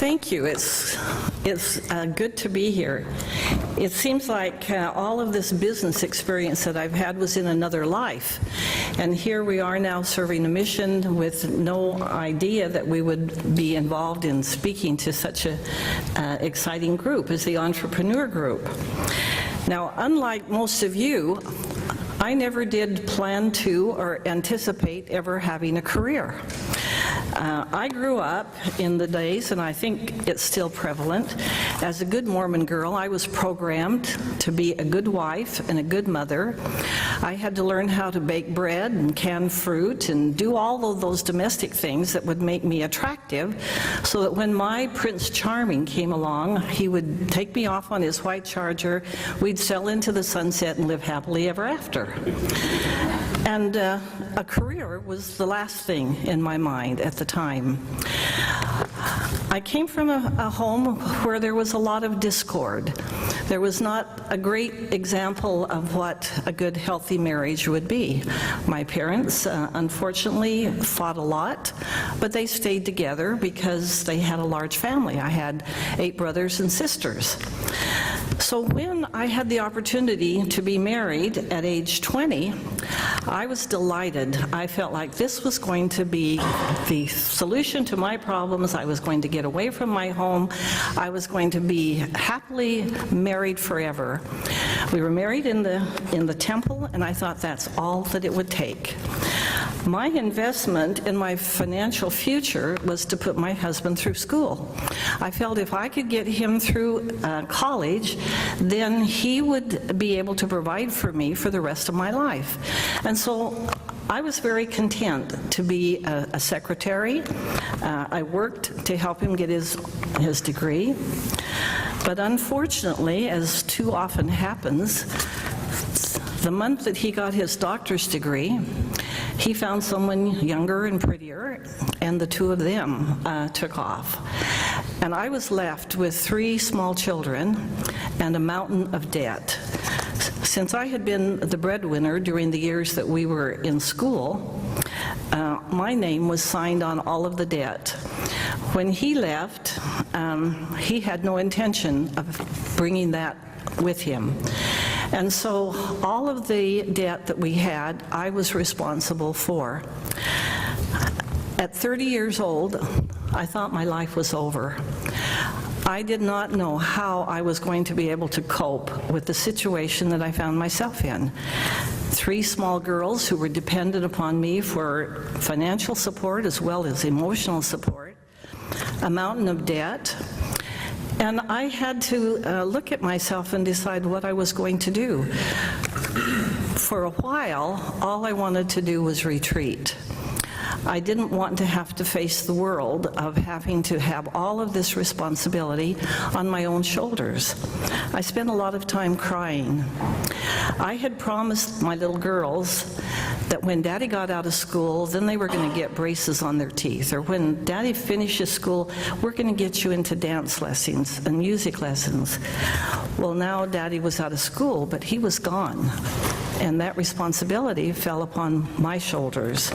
Thank you. It's good to be here. It seems like all of this business experience that I've had was in another life. And here we are now serving a mission with no idea that we would be involved in speaking to such an exciting group as the Entrepreneur Group. Now, unlike most of you, I never did plan to or anticipate ever having a career. I grew up in the days, and I think it's still prevalent, as a good Mormon girl. I was programmed to be a good wife and a good mother. I had to learn how to bake bread and can fruit and do all of those domestic things that would make me attractive, so that when my Prince Charming came along, he would take me off on his white Charger, we'd sail into the sunset and live happily ever after. And a career was the last thing in my mind at the time. I came from a home where there was a lot of discord. There was not a great example of what a good, healthy marriage would be. My parents, unfortunately, fought a lot, but they stayed together because they had a large family. I had 8 brothers and sisters. So when I had the opportunity to be married at age 20, I was delighted. I felt like this was going to be the solution to my problems. I was going to get away from my home. I was going to be happily married forever. We were married in the temple, and I thought that's all that it would take. My investment in my financial future was to put my husband through school. I felt if I could get him through college, then he would be able to provide for me for the rest of my life. And so I was very content to be a secretary. I worked to help him get his degree. But unfortunately, as too often happens, the month that he got his doctor's degree, he found someone younger and prettier, and the two of them took off. And I was left with 3 small children and a mountain of debt. Since I had been the breadwinner during the years that we were in school, my name was signed on all of the debt. When he left, he had no intention of bringing that with him. And so all of the debt that we had, I was responsible for. At 30 years old, I thought my life was over. I did not know how I was going to be able to cope with the situation that I found myself in. 3 small girls who were dependent upon me for financial support as well as emotional support, a mountain of debt, and I had to look at myself and decide what I was going to do. For a while, all I wanted to do was retreat. I didn't want to have to face the world of having to have all of this responsibility on my own shoulders. I spent a lot of time crying. I had promised my little girls that when Daddy got out of school, then they were going to get braces on their teeth, or when Daddy finishes school, we're going to get you into dance lessons and music lessons. Well, now Daddy was out of school, but he was gone, and that responsibility fell upon my shoulders.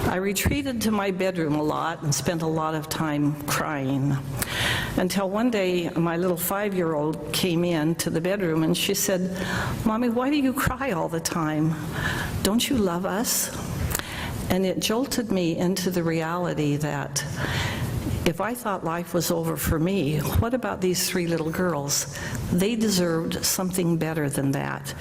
I retreated to my bedroom a lot and spent a lot of time crying, until one day my little 5-year-old came in to the bedroom and she said, "Mommy, why do you cry all the time? Don't you love us?" And it jolted me into the reality that if I thought life was over for me, what about these 3 little girls? They deserved something better than that.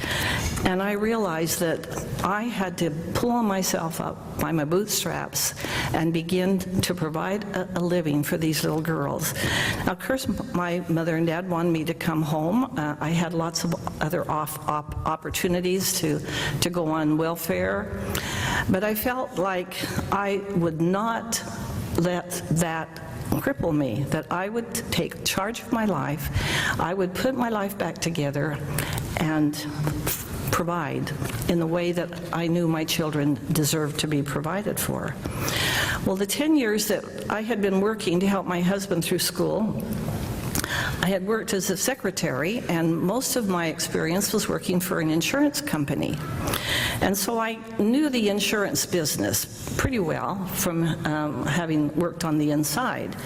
And I realized that I had to pull myself up by my bootstraps and begin to provide a living for these little girls. Now, of course, my mother and dad wanted me to come home. I had lots of other opportunities to go on welfare, but I felt like I would not let that cripple me, that I would take charge of my life, I would put my life back together and provide in the way that I knew my children deserved to be provided for. Well, the 10 years that I had been working to help my husband through school, I had worked as a secretary, and most of my experience was working for an insurance company. And so I knew the insurance business pretty well from having worked on the inside.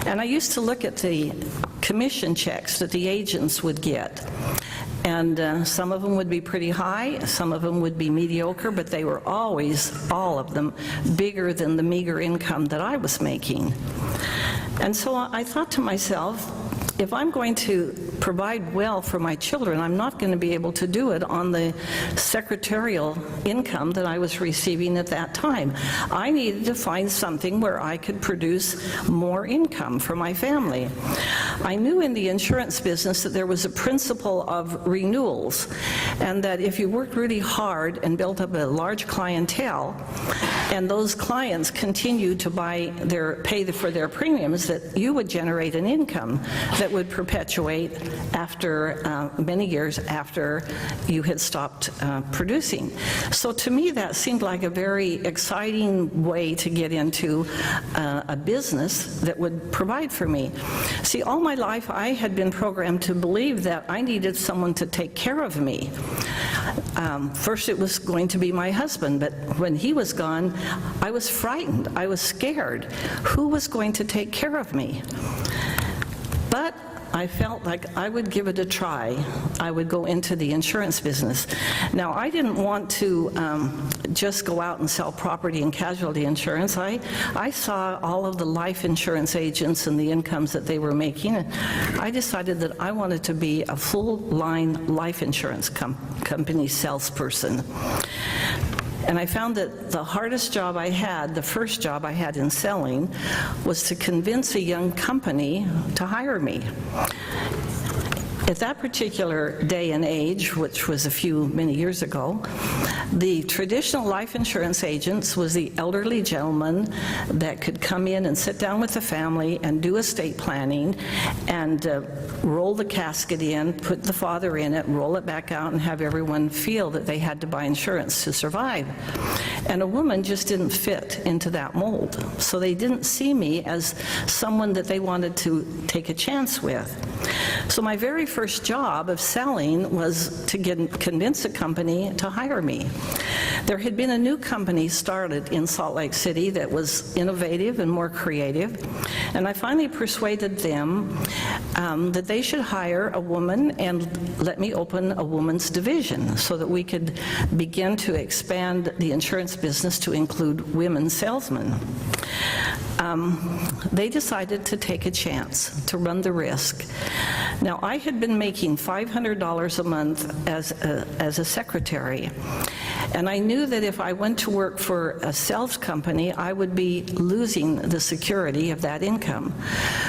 And I used to look at the commission checks that the agents would get. And some of them would be pretty high, some of them would be mediocre, but they were always, all of them, bigger than the meager income that I was making. And so I thought to myself, if I'm going to provide well for my children, I'm not going to be able to do it on the secretarial income that I was receiving at that time. I needed to find something where I could produce more income for my family. I knew in the insurance business that there was a principle of renewals, and that if you worked really hard and built up a large clientele, and those clients continued to pay for their premiums, that you would generate an income that would perpetuate after many years after you had stopped producing. So to me, that seemed like a very exciting way to get into a business that would provide for me. See, all my life I had been programmed to believe that I needed someone to take care of me. First it was going to be my husband, but when he was gone, I was frightened, I was scared. Who was going to take care of me? But I felt like I would give it a try. I would go into the insurance business. Now, I didn't want to just go out and sell property and casualty insurance. I saw all of the life insurance agents and the incomes that they were making, and I decided that I wanted to be a full-line life insurance company salesperson. And I found that the hardest job I had, the first job I had in selling, was to convince a young company to hire me. At that particular day and age, which was many years ago, the traditional life insurance agents was the elderly gentleman that could come in and sit down with the family and do estate planning and roll the casket in, put the father in it, roll it back out, and have everyone feel that they had to buy insurance to survive. And a woman just didn't fit into that mold. So they didn't see me as someone that they wanted to take a chance with. So my very first job of selling was to convince a company to hire me. There had been a new company started in Salt Lake City that was innovative and more creative, and I finally persuaded them that they should hire a woman and let me open a woman's division so that we could begin to expand the insurance business to include women salesmen. They decided to take a chance, to run the risk. Now, I had been making $500 a month as a secretary, and I knew that if I went to work for a sales company, I would be losing the security of that income.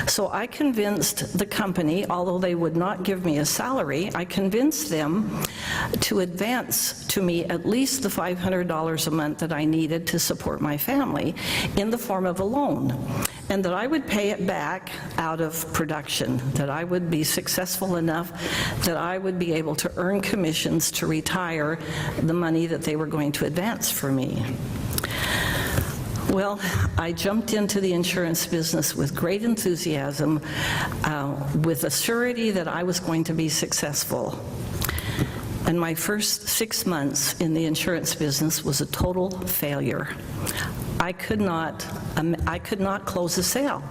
So I convinced the company, although they would not give me a salary, I convinced them to advance to me at least the $500 a month that I needed to support my family in the form of a loan, and that I would pay it back out of production, that I would be successful enough that I would be able to earn commissions to retire the money that they were going to advance for me. Well, I jumped into the insurance business with great enthusiasm, with a surety that I was going to be successful. And my first 6 months in the insurance business was a total failure. I could not close a sale.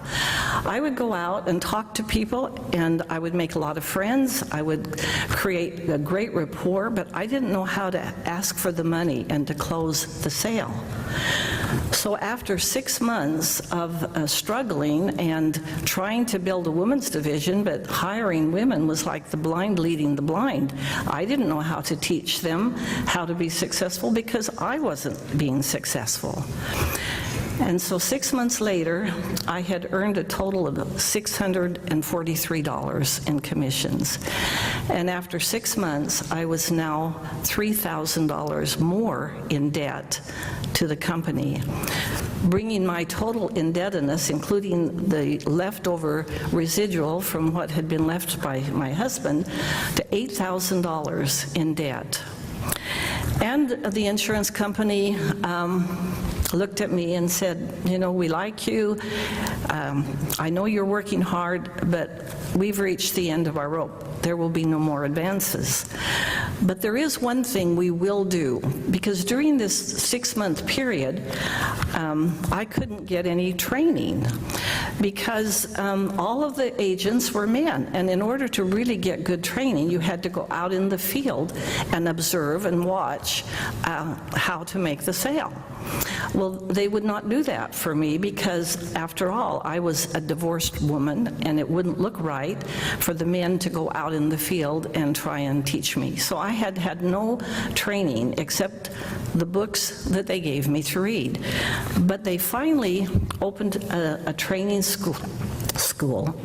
I would go out and talk to people, and I would make a lot of friends. I would create a great rapport, but I didn't know how to ask for the money and to close the sale. So after 6 months of struggling and trying to build a women's division, but hiring women was like the blind leading the blind. I didn't know how to teach them how to be successful because I wasn't being successful. And so 6 months later, I had earned a total of $643 in commissions. And after 6 months, I was now $3,000 more in debt to the company, bringing my total indebtedness, including the leftover residual from what had been left by my husband, to $8,000 in debt. And the insurance company looked at me and said, you know, we like you. I know you're working hard, but we've reached the end of our rope. There will be no more advances. But there is one thing we will do, because during this 6-month period, I couldn't get any training because all of the agents were men. And in order to really get good training, you had to go out in the field and observe and watch how to make the sale. Well, they would not do that for me because, after all, I was a divorced woman, and it wouldn't look right for the men to go out in the field and try and teach me. So I had had no training except the books that they gave me to read. But they finally opened a training school,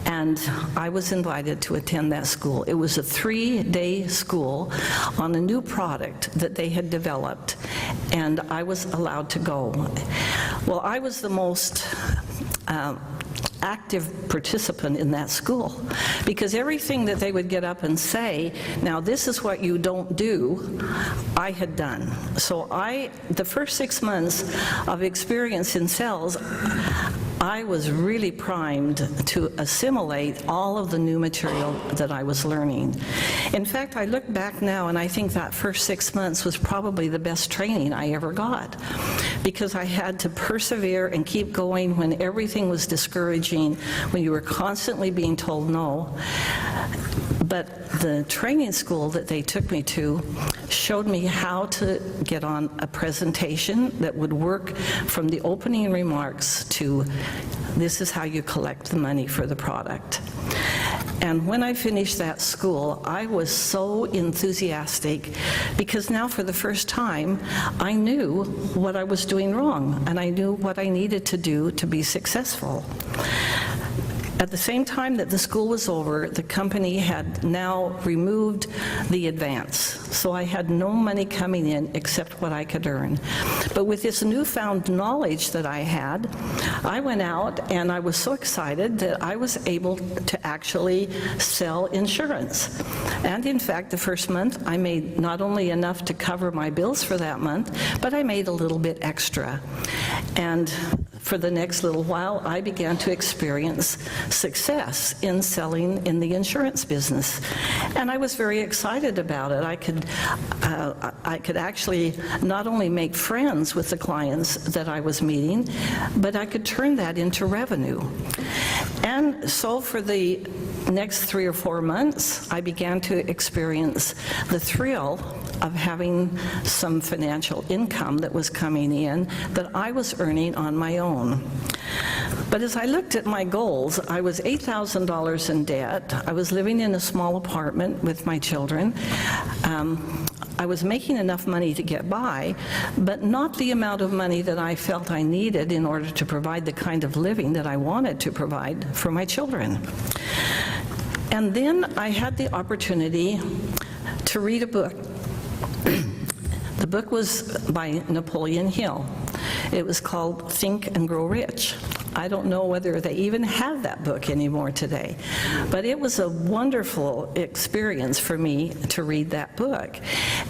and I was invited to attend that school. It was a 3-day school on a new product that they had developed, and I was allowed to go. Well, I was the most active participant in that school, because everything that they would get up and say, now this is what you don't do, I had done. So the first 6 months of experience in sales, I was really primed to assimilate all of the new material that I was learning. In fact, I look back now and I think that first 6 months was probably the best training I ever got, because I had to persevere and keep going when everything was discouraging, when you were constantly being told no. But the training school that they took me to showed me how to get on a presentation that would work from the opening remarks to this is how you collect the money for the product. And when I finished that school, I was so enthusiastic, because now for the first time, I knew what I was doing wrong, and I knew what I needed to do to be successful. At the same time that the school was over, the company had now removed the advance. So I had no money coming in except what I could earn. But with this newfound knowledge that I had, I went out and I was so excited that I was able to actually sell insurance. And in fact, the first month, I made not only enough to cover my bills for that month, but I made a little bit extra. And for the next little while, I began to experience success in selling in the insurance business. And I was very excited about it. I could actually not only make friends with the clients that I was meeting, but I could turn that into revenue. And so for the next 3 or 4 months, I began to experience the thrill of having some financial income that was coming in that I was earning on my own. But as I looked at my goals, I was $8,000 in debt. I was living in a small apartment with my children. I was making enough money to get by, but not the amount of money that I felt I needed in order to provide the kind of living that I wanted to provide for my children. And then I had the opportunity to read a book. The book was by Napoleon Hill. It was called Think and Grow Rich. I don't know whether they even have that book anymore today, but it was a wonderful experience for me to read that book.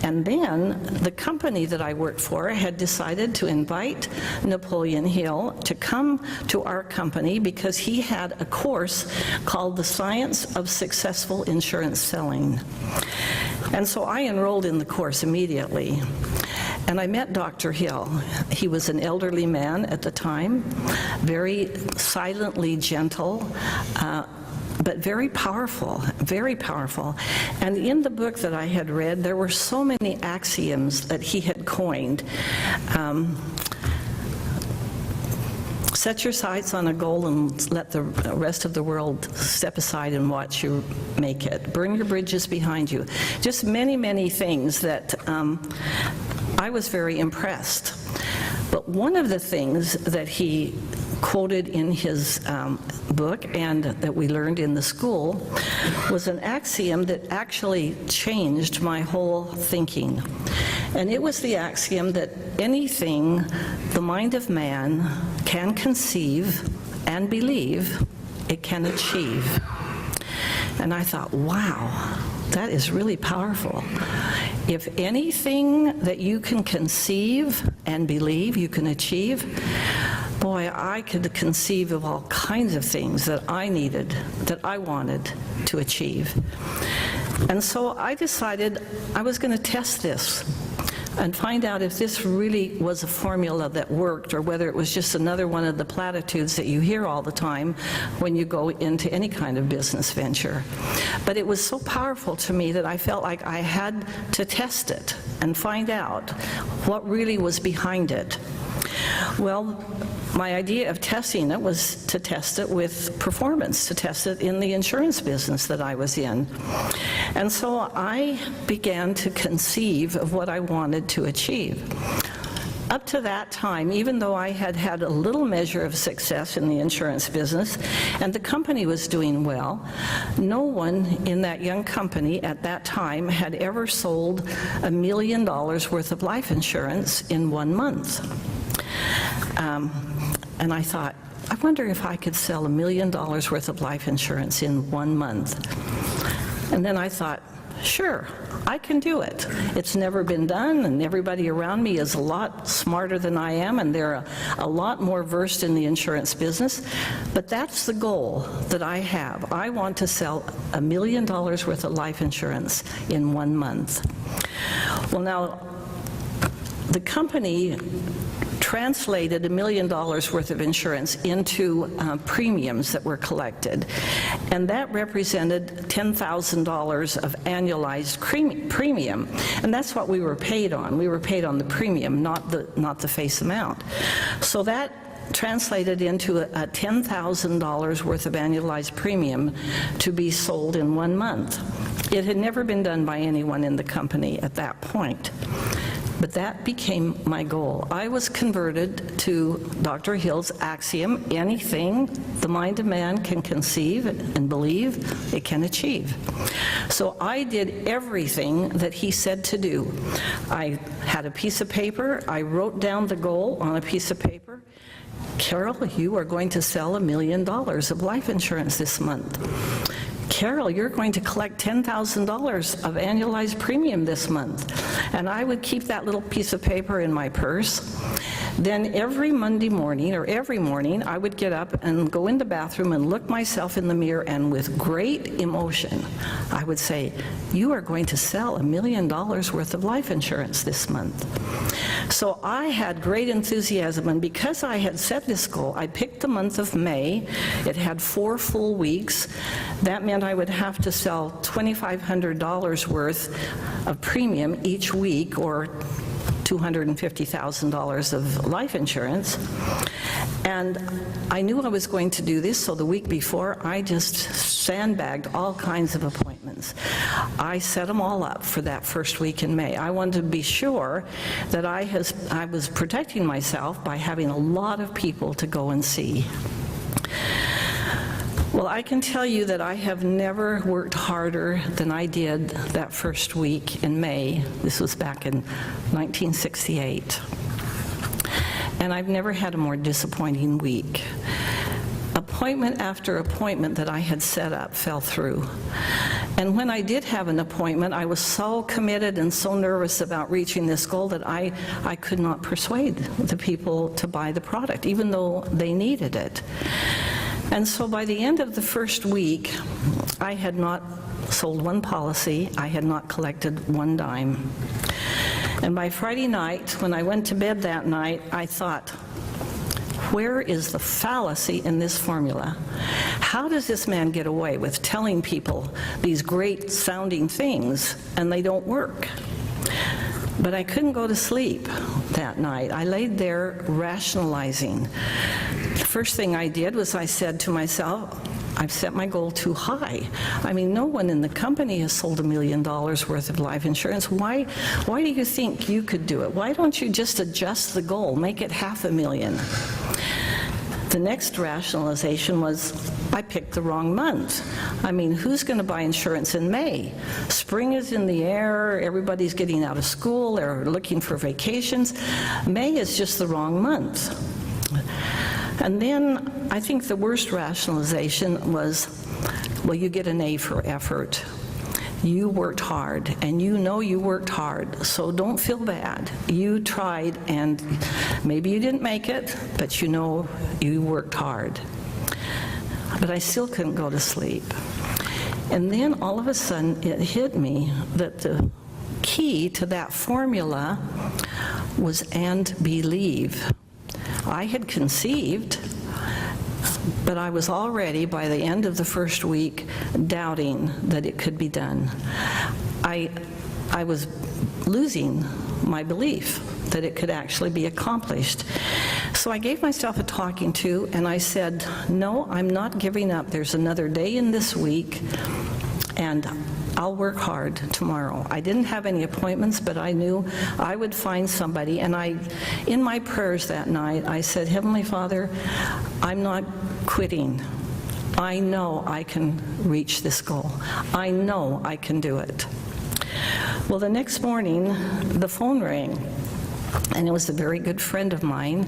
And then the company that I worked for had decided to invite Napoleon Hill to come to our company because he had a course called The Science of Successful Insurance Selling. And so I enrolled in the course immediately. And I met Dr. Hill. He was an elderly man at the time, very silently gentle, but very powerful, very powerful. And in the book that I had read, there were so many axioms that he had coined. Set your sights on a goal and let the rest of the world step aside and watch you make it. Burn your bridges behind you. Just many, many things that I was very impressed. But one of the things that he quoted in his book and that we learned in the school was an axiom that actually changed my whole thinking. And it was the axiom that anything the mind of man can conceive and believe, it can achieve. And I thought, wow, that is really powerful. if anything that you can conceive and believe you can achieve, boy, I could conceive of all kinds of things that I needed, that I wanted to achieve. And so I decided I was going to test this and find out if this really was a formula that worked, or whether it was just another one of the platitudes that you hear all the time when you go into any kind of business venture. But it was so powerful to me that I felt like I had to test it and find out what really was behind it. Well, my idea of testing it was to test it with performance, to test it in the insurance business that I was in. And so I began to conceive of what I wanted to achieve. Up to that time, even though I had had a little measure of success in the insurance business and the company was doing well, no one in that young company at that time had ever sold $1 million worth of life insurance in 1 month. And I thought, I wonder if I could sell $1 million worth of life insurance in 1 month. And then I thought, sure, I can do it. It's never been done, and everybody around me is a lot smarter than I am, and they're a lot more versed in the insurance business. But that's the goal that I have. I want to sell $1 million worth of life insurance in 1 month. Well, now, the company translated $1 million worth of insurance into premiums that were collected, and that represented $10,000 of annualized premium, and that's what we were paid on. We were paid on the premium, not the face amount. So that translated into a $10,000 worth of annualized premium to be sold in 1 month. It had never been done by anyone in the company at that point. But that became my goal. I was converted to Dr. Hill's axiom: anything the mind of man can conceive and believe, it can achieve. So I did everything that he said to do. I had a piece of paper, I wrote down the goal on a piece of paper. Carol, you are going to sell $1 million of life insurance this month. Carol, you're going to collect $10,000 of annualized premium this month. And I would keep that little piece of paper in my purse. Then every Monday morning, or every morning, I would get up and go in the bathroom and look myself in the mirror, and with great emotion, I would say, you are going to sell $1 million worth of life insurance this month. So I had great enthusiasm, and because I had set this goal, I picked the month of May. It had 4 full weeks. That meant I would have to sell $2,500 worth of premium each week, or $250,000 of life insurance. And I knew I was going to do this, so the week before, I just sandbagged all kinds of appointments. I set them all up for that first week in May. I wanted to be sure that I was protecting myself by having a lot of people to go and see. Well, I can tell you that I have never worked harder than I did that first week in May. This was back in 1968. And I've never had a more disappointing week. Appointment after appointment that I had set up fell through. And when I did have an appointment, I was so committed and so nervous about reaching this goal that I could not persuade the people to buy the product, even though they needed it. And so by the end of the first week, I had not sold 1 policy, I had not collected 1 dime. And by Friday night, when I went to bed that night, I thought, where is the fallacy in this formula? How does this man get away with telling people these great sounding things and they don't work? But I couldn't go to sleep that night. I laid there rationalizing. The first thing I did was I said to myself, I've set my goal too high. I mean, no one in the company has sold $1 million worth of life insurance. Why do you think you could do it? Why don't you just adjust the goal, make it $500,000? The next rationalization was, I picked the wrong month. I mean, who's going to buy insurance in May? Spring is in the air, everybody's getting out of school, they're looking for vacations. May is just the wrong month. And then I think the worst rationalization was, well, you get an A for effort. You worked hard, and you know you worked hard, so don't feel bad. You tried, and maybe you didn't make it, but you know you worked hard. But I still couldn't go to sleep. And then all of a sudden it hit me that the key to that formula was and believe. I had conceived, but I was already, by the end of the first week, doubting that it could be done. I was losing my belief that it could actually be accomplished. So I gave myself a talking to, and I said, no, I'm not giving up. There's another day in this week, and I'll work hard tomorrow. I didn't have any appointments, but I knew I would find somebody. And in my prayers that night, I said, Heavenly Father, I'm not quitting. I know I can reach this goal. I know I can do it. Well, the next morning, the phone rang, and it was a very good friend of mine.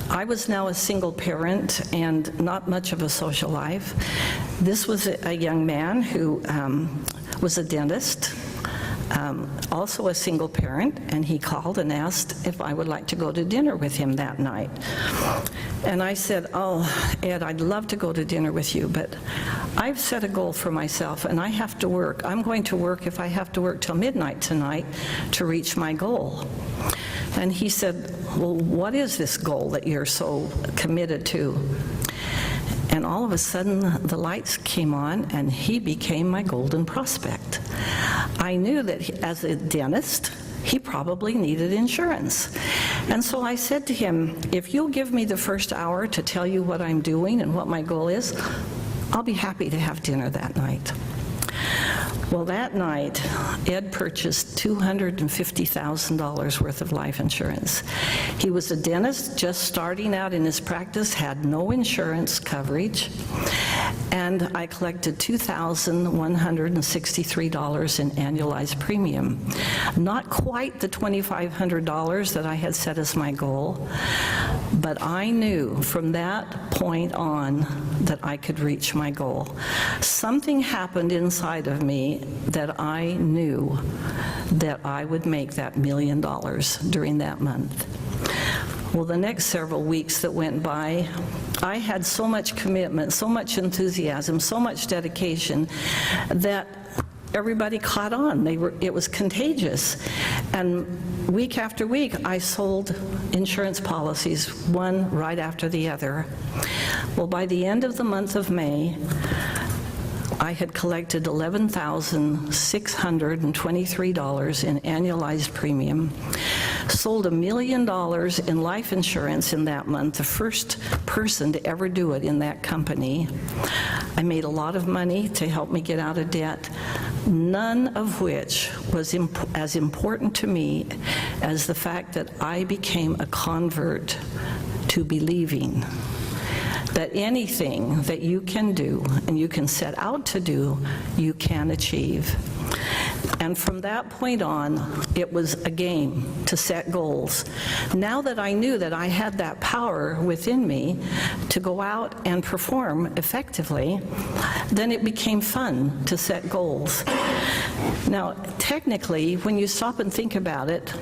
I was now a single parent and not much of a social life. This was a young man who was a dentist, also a single parent, and he called and asked if I would like to go to dinner with him that night. And I said, oh, Ed, I'd love to go to dinner with you, but I've set a goal for myself, and I have to work. I'm going to work if I have to work till midnight tonight to reach my goal. And he said, well, what is this goal that you're so committed to? And all of a sudden, the lights came on, and he became my golden prospect. I knew that as a dentist, he probably needed insurance. And so I said to him, if you'll give me the first hour to tell you what I'm doing and what my goal is, I'll be happy to have dinner that night. Well, that night, Ed purchased $250,000 worth of life insurance. He was a dentist just starting out in his practice, had no insurance coverage, and I collected $2,163 in annualized premium. Not quite the $2,500 that I had set as my goal, but I knew from that point on that I could reach my goal. Something happened inside of me that I knew that I would make that $1 million during that month. Well, the next several weeks that went by, I had so much commitment, so much enthusiasm, so much dedication that everybody caught on. It was contagious. And week after week, I sold insurance policies, one right after the other. Well, by the end of the month of May, I had collected $11,623 in annualized premium, sold $1 million in life insurance in that month, the first person to ever do it in that company. I made a lot of money to help me get out of debt, none of which was as important to me as the fact that I became a convert to believing that anything that you can do and you can set out to do, you can achieve. And from that point on, it was a game to set goals. Now that I knew that I had that power within me to go out and perform effectively, then it became fun to set goals. Now, technically, when you stop and think about it,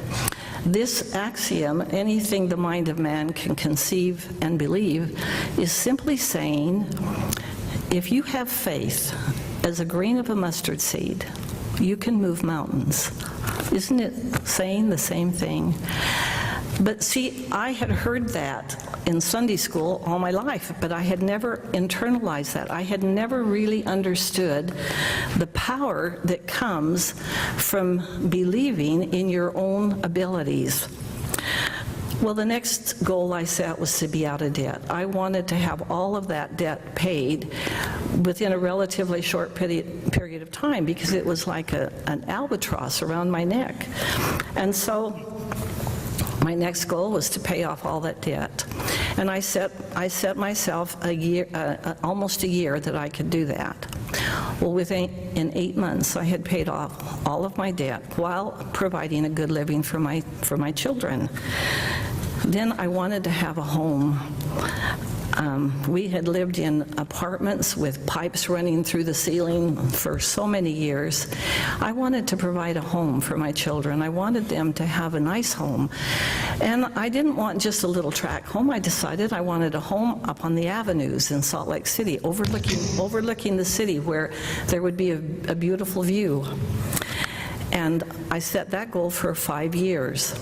this axiom, anything the mind of man can conceive and believe, is simply saying, if you have faith as a grain of a mustard seed, you can move mountains. Isn't it saying the same thing? But see, I had heard that in Sunday school all my life, but I had never internalized that. I had never really understood the power that comes from believing in your own abilities. Well, the next goal I set was to be out of debt. I wanted to have all of that debt paid within a relatively short period of time, because it was like an albatross around my neck. And so my next goal was to pay off all that debt. And I set myself a year, almost a year that I could do that. Well, in 8 months, I had paid off all of my debt while providing a good living for my children. Then I wanted to have a home. We had lived in apartments with pipes running through the ceiling for so many years. I wanted to provide a home for my children. I wanted them to have a nice home. And I didn't want just a little tract home. I decided I wanted a home up on the avenues in Salt Lake City, overlooking the city, where there would be a beautiful view. And I set that goal for 5 years.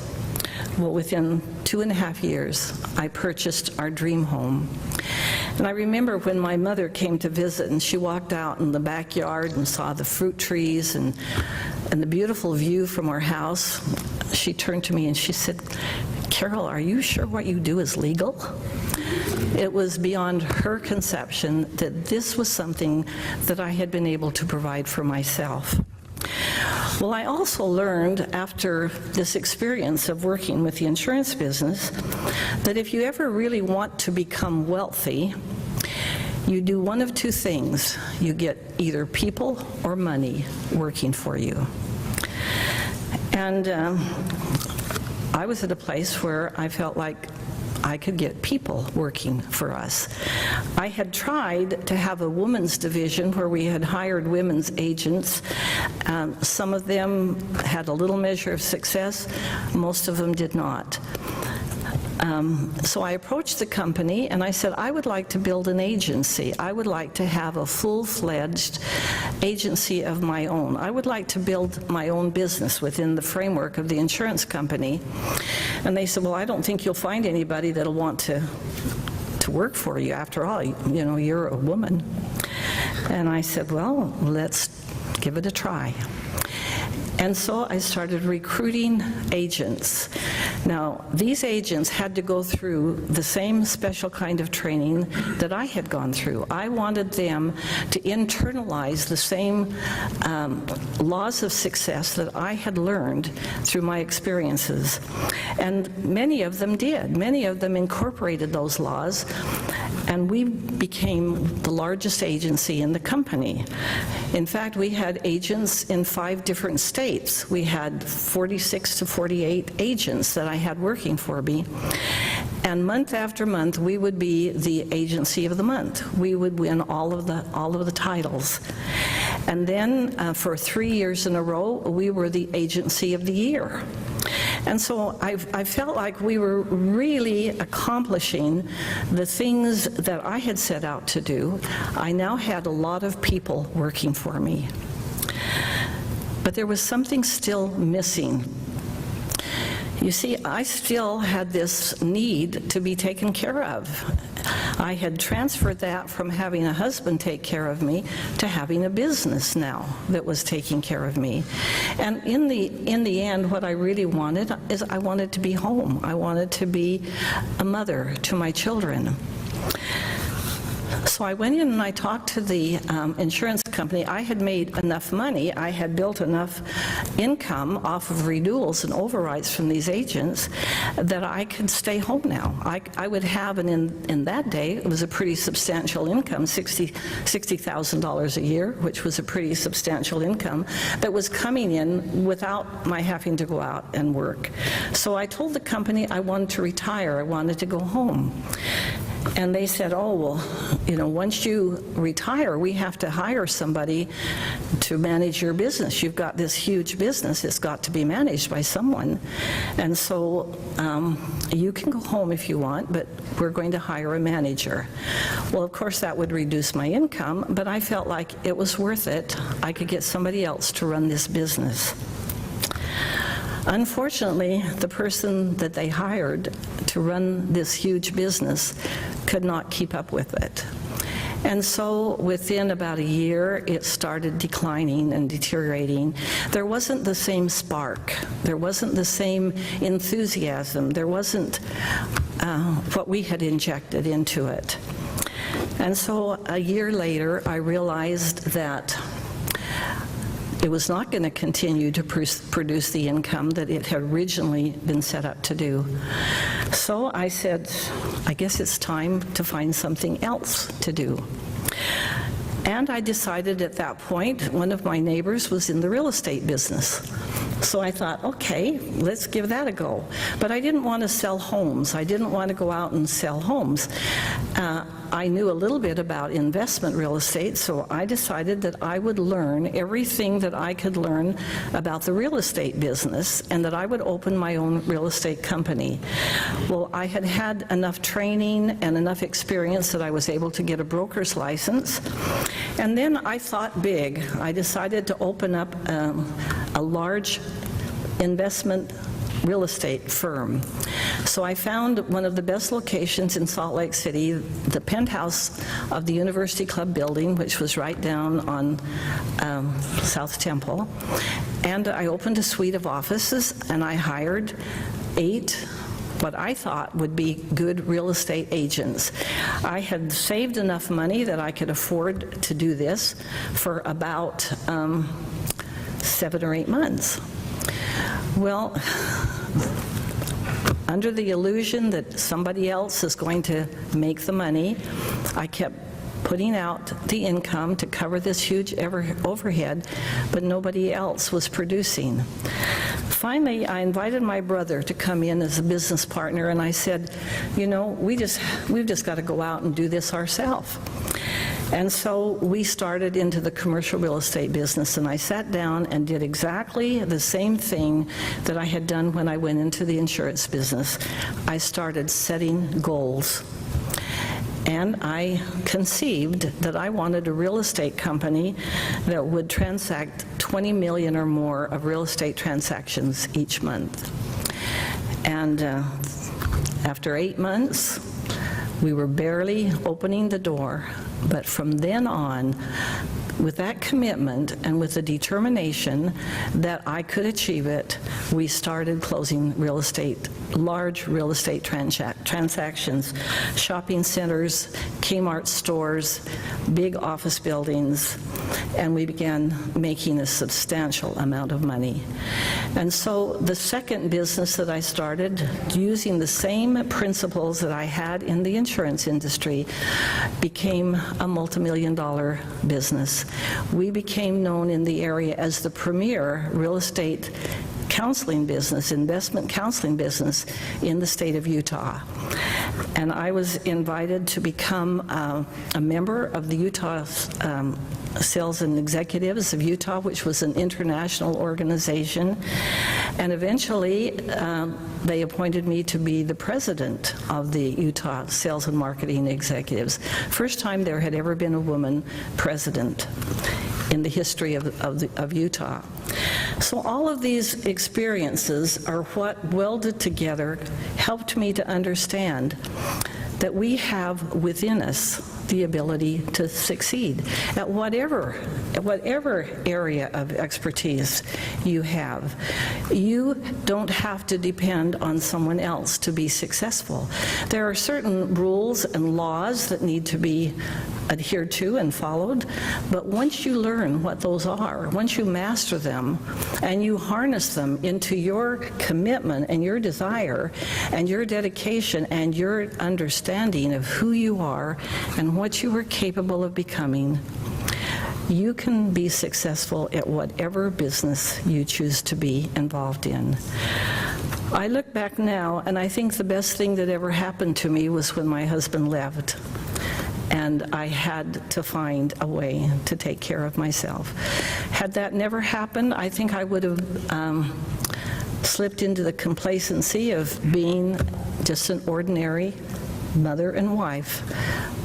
Well, within 2.5 years, I purchased our dream home. And I remember when my mother came to visit, and she walked out in the backyard and saw the fruit trees and the beautiful view from our house. She turned to me and she said, "Carol, are you sure what you do is legal?" It was beyond her conception that this was something that I had been able to provide for myself. Well, I also learned after this experience of working with the insurance business that if you ever really want to become wealthy, you do one of two things. You get either people or money working for you. And I was at a place where I felt like I could get people working for us. I had tried to have a women's division where we had hired women's agents. Some of them had a little measure of success, most of them did not. So I approached the company and I said, I would like to build an agency. I would like to have a full-fledged agency of my own. I would like to build my own business within the framework of the insurance company. And they said, well, I don't think you'll find anybody that'll want to work for you. After all, you know, you're a woman. And I said, well, let's give it a try. And so I started recruiting agents. Now, these agents had to go through the same special kind of training that I had gone through. I wanted them to internalize the same laws of success that I had learned through my experiences. And many of them did. Many of them incorporated those laws, and we became the largest agency in the company. In fact, we had agents in 5 different states. We had 46 to 48 agents that I had working for me. And month after month, we would be the agency of the month. We would win all of the titles. And then for 3 years in a row, we were the agency of the year. And so I felt like we were really accomplishing the things that I had set out to do. I now had a lot of people working for me. But there was something still missing. You see, I still had this need to be taken care of. I had transferred that from having a husband take care of me to having a business now that was taking care of me. And in the end, what I really wanted is I wanted to be home. I wanted to be a mother to my children. So I went in and I talked to the insurance company. I had made enough money, I had built enough income off of renewals and overrides from these agents that I could stay home now. I would have, and in that day, it was a pretty substantial income, $60,000 a year, which was a pretty substantial income that was coming in without my having to go out and work. So I told the company I wanted to retire, I wanted to go home. And they said, oh, well, you know, once you retire, we have to hire somebody to manage your business. You've got this huge business. It's got to be managed by someone. And so you can go home if you want, but we're going to hire a manager. Well, of course, that would reduce my income, but I felt like it was worth it. I could get somebody else to run this business. Unfortunately, the person that they hired to run this huge business could not keep up with it. And so within about a year, it started declining and deteriorating. There wasn't the same spark. There wasn't the same enthusiasm. There wasn't what we had injected into it. And so a year later, I realized that it was not going to continue to produce the income that it had originally been set up to do. So I said, I guess it's time to find something else to do. And I decided at that point, one of my neighbors was in the real estate business. So I thought, okay, let's give that a go. But I didn't want to sell homes. I didn't want to go out and sell homes. I knew a little bit about investment real estate, so I decided that I would learn everything that I could learn about the real estate business and that I would open my own real estate company. Well, I had had enough training and enough experience that I was able to get a broker's license. And then I thought big. I decided to open up a large investment real estate firm. So I found one of the best locations in Salt Lake City, the penthouse of the University Club building, which was right down on South Temple. And I opened a suite of offices, and I hired 8 what I thought would be good real estate agents. I had saved enough money that I could afford to do this for about 7 or 8 months. Well, under the illusion that somebody else is going to make the money, I kept putting out the income to cover this huge overhead, but nobody else was producing. Finally, I invited my brother to come in as a business partner, and I said, you know, we've just got to go out and do this ourselves. And so we started into the commercial real estate business, and I sat down and did exactly the same thing that I had done when I went into the insurance business. I started setting goals. And I conceived that I wanted a real estate company that would transact 20 million or more of real estate transactions each month. And after 8 months, we were barely opening the door. But from then on, with that commitment and with the determination that I could achieve it, we started closing large real estate transactions, shopping centers, Kmart stores, big office buildings, and we began making a substantial amount of money. And so the second business that I started, using the same principles that I had in the insurance industry, became a multi-million-dollar business. We became known in the area as the premier real estate counseling business, investment counseling business in the state of Utah. And I was invited to become a member of the Utah Sales and Executives of Utah, which was an international organization. And eventually, they appointed me to be the president of the Utah Sales and Marketing Executives. First time there had ever been a woman president in the history of Utah. So all of these experiences are what welded together helped me to understand that we have within us the ability to succeed at whatever area of expertise you have. You don't have to depend on someone else to be successful. There are certain rules and laws that need to be adhered to and followed, but once you learn what those are, once you master them and you harness them into your commitment and your desire and your dedication and your understanding of who you are and what you are capable of becoming, you can be successful at whatever business you choose to be involved in. I look back now, and I think the best thing that ever happened to me was when my husband left, and I had to find a way to take care of myself. Had that never happened, I think I would have slipped into the complacency of being just an ordinary mother and wife.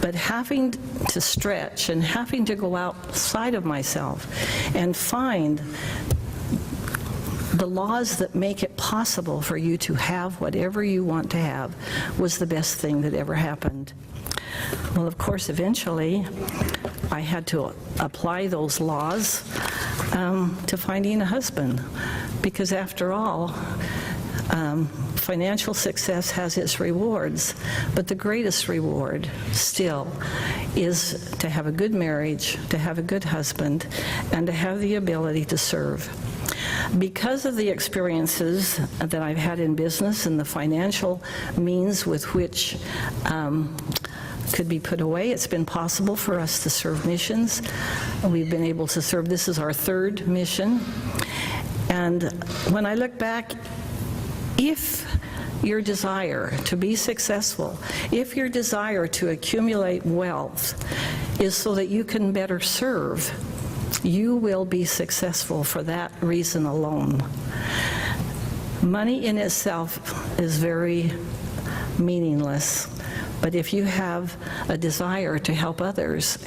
But having to stretch and having to go outside of myself and find the laws that make it possible for you to have whatever you want to have was the best thing that ever happened. Well, of course, eventually, I had to apply those laws to finding a husband, because after all, financial success has its rewards, but the greatest reward still is to have a good marriage, to have a good husband, and to have the ability to serve. Because of the experiences that I've had in business and the financial means with which could be put away. It's been possible for us to serve missions. We've been able to serve, this is our third mission. And when I look back, if your desire to be successful, if your desire to accumulate wealth is so that you can better serve, you will be successful for that reason alone. Money in itself is very meaningless, but if you have a desire to help others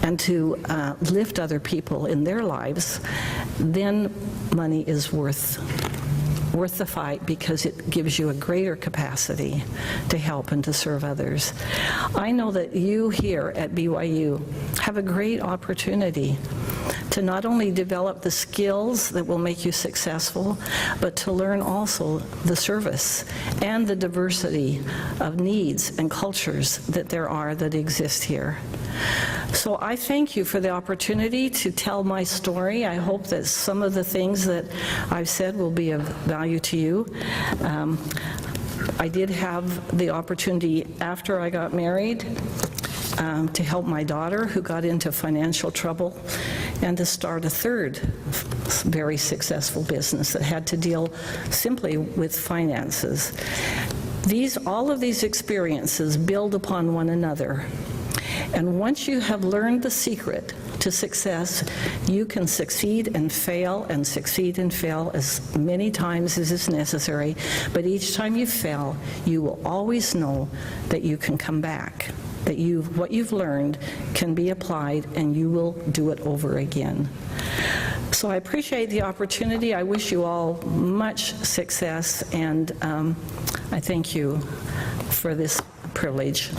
and to lift other people in their lives, then money is worth the fight, because it gives you a greater capacity to help and to serve others. I know that you here at BYU have a great opportunity to not only develop the skills that will make you successful, but to learn also the service and the diversity of needs and cultures that exist here. So I thank you for the opportunity to tell my story. I hope that some of the things that I've said will be of value to you. I did have the opportunity after I got married to help my daughter, who got into financial trouble, and to start a third very successful business that had to deal simply with finances. All of these experiences build upon one another. And once you have learned the secret to success, you can succeed and fail as many times as is necessary. But each time you fail, you will always know that you can come back, that what you've learned can be applied, and you will do it over again. So I appreciate the opportunity. I wish you all much success, and I thank you for this privilege.